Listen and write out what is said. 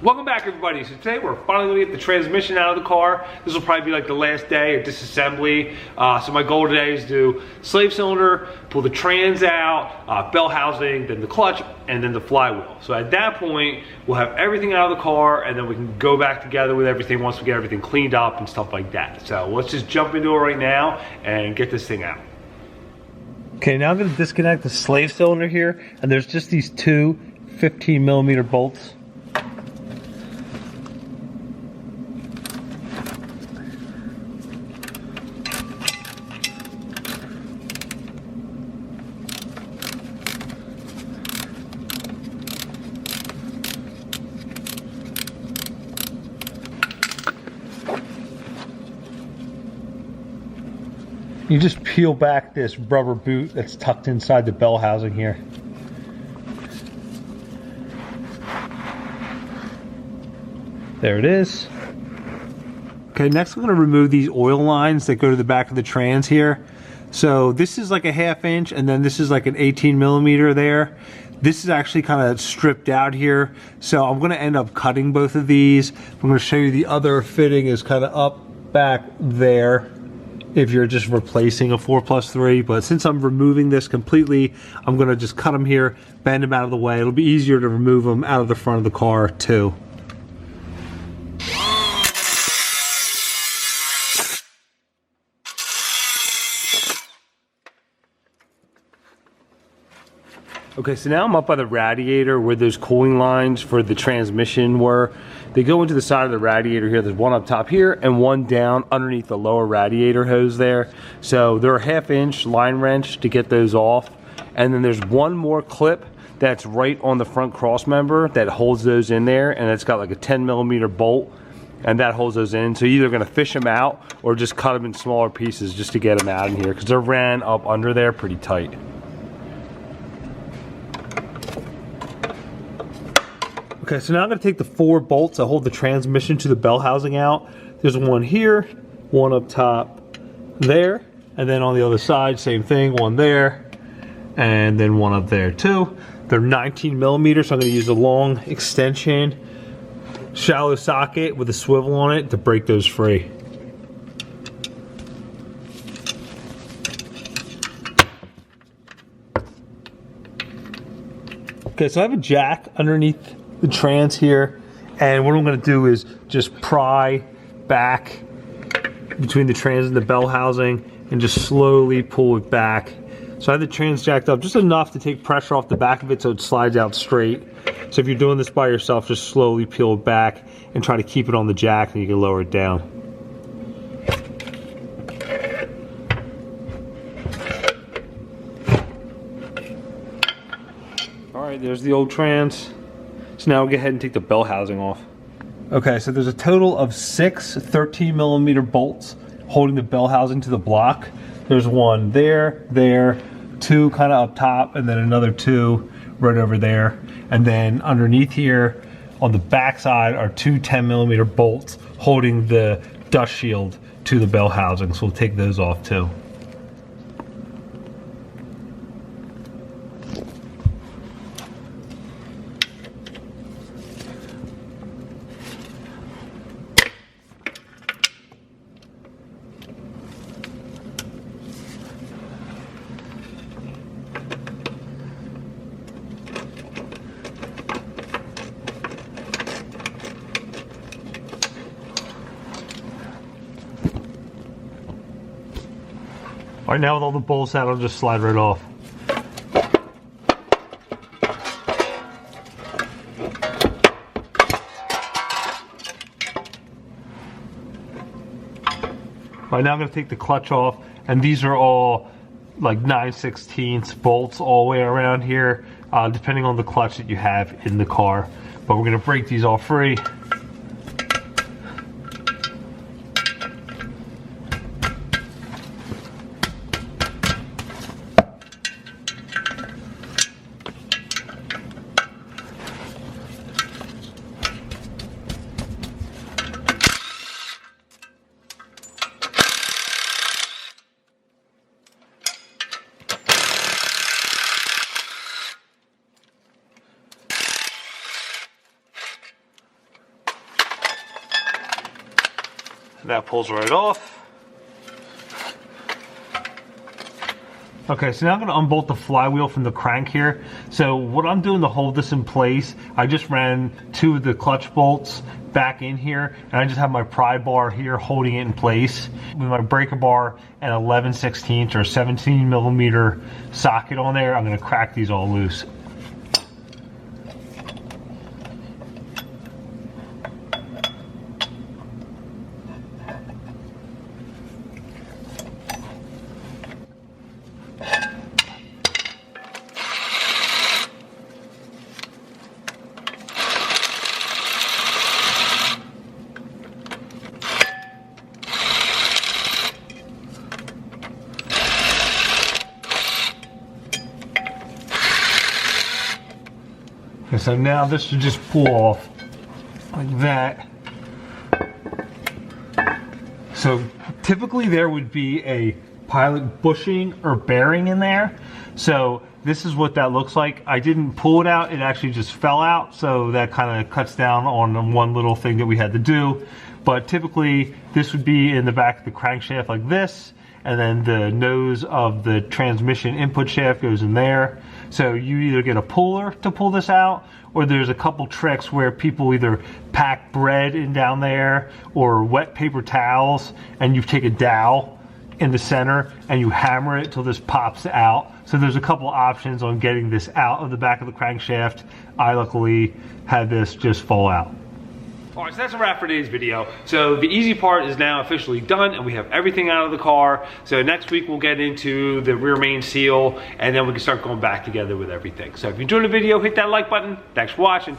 Welcome back, everybody. So today we're finally gonna get the transmission out of the car. This will probably be like the last day of disassembly. So my goal today is to do slave cylinder, pull the trans out, bell housing, then the clutch, and then the flywheel. So at that point, we'll have everything out of the car, and then we can go back together with everything once we get everything cleaned up and stuff like that. So let's just jump into it right now and get this thing out. Okay, now I'm gonna disconnect the slave cylinder here, and there's just these two 15mm bolts. You just peel back this rubber boot that's tucked inside the bell housing here. There it is. Okay, next we're going to remove these oil lines that go to the back of the trans here. So this is like a 1/2 inch, and then this is like an 18mm there. This is actually kind of stripped out here, so I'm going to end up cutting both of these. I'm going to show you the other fitting is kind of up back there if you're just replacing a 4+3, but since I'm removing this completely, I'm going to just cut them here, bend them out of the way. It'll be easier to remove them out of the front of the car too. Okay, so now I'm up by the radiator where those cooling lines for the transmission were. They go into the side of the radiator here. There's one up top here and one down underneath the lower radiator hose there. So they're a 1/2 inch line wrench to get those off. And then there's one more clip that's right on the front cross member that holds those in there, and it's got like a 10mm bolt, and that holds those in. So you're either gonna fish them out or just cut them in smaller pieces just to get them out in here, because they're ran up under there pretty tight. Okay, so now I'm going to take the 4 bolts that hold the transmission to the bell housing out. There's one here, one up top there, and then on the other side, same thing, one there, and then one up there too. They're 19mm, so I'm going to use a long extension, shallow socket with a swivel on it to break those free. Okay, so I have a jack underneath the trans here, and what I'm going to do is just pry back between the trans and the bell housing and just slowly pull it back. So I have the trans jacked up just enough to take pressure off the back of it so it slides out straight. So if you're doing this by yourself, just slowly peel it back and try to keep it on the jack, and you can lower it down. Alright, there's the old trans. So now we'll go ahead and take the bell housing off. Okay, so there's a total of 6 13mm bolts holding the bell housing to the block. There's one there, 2 kind of up top, and then another 2 right over there. And then underneath here on the back side are 2 10mm bolts holding the dust shield to the bell housing. So we'll take those off too. All right, now with all the bolts out, I'll just slide right off. All right, now I'm gonna take the clutch off, and these are all like 9/16 bolts all the way around here, depending on the clutch that you have in the car. But we're gonna break these all free. That pulls right off. Okay, so now I'm going to unbolt the flywheel from the crank here. So what I'm doing to hold this in place, I just ran 2 of the clutch bolts back in here, and I just have my pry bar here holding it in place with my breaker bar and 11/16 or 17 millimeter socket on there. I'm going to crack these all loose. Okay, so now this should just pull off like that. So typically there would be a pilot bushing or bearing in there. So this is what that looks like. I didn't pull it out, it actually just fell out. So that kind of cuts down on one little thing that we had to do. But typically this would be in the back of the crankshaft like this. And then the nose of the transmission input shaft goes in there. So you either get a puller to pull this out, or there's a couple tricks where people either pack bread in down there or wet paper towels, and you take a dowel in the center and you hammer it till this pops out. So there's a couple options on getting this out of the back of the crankshaft. I luckily had this just fall out. Alright, so that's a wrap for today's video. So the easy part is now officially done and we have everything out of the car. So next week we'll get into the rear main seal and then we can start going back together with everything. So if you enjoyed the video, hit that like button. Thanks for watching.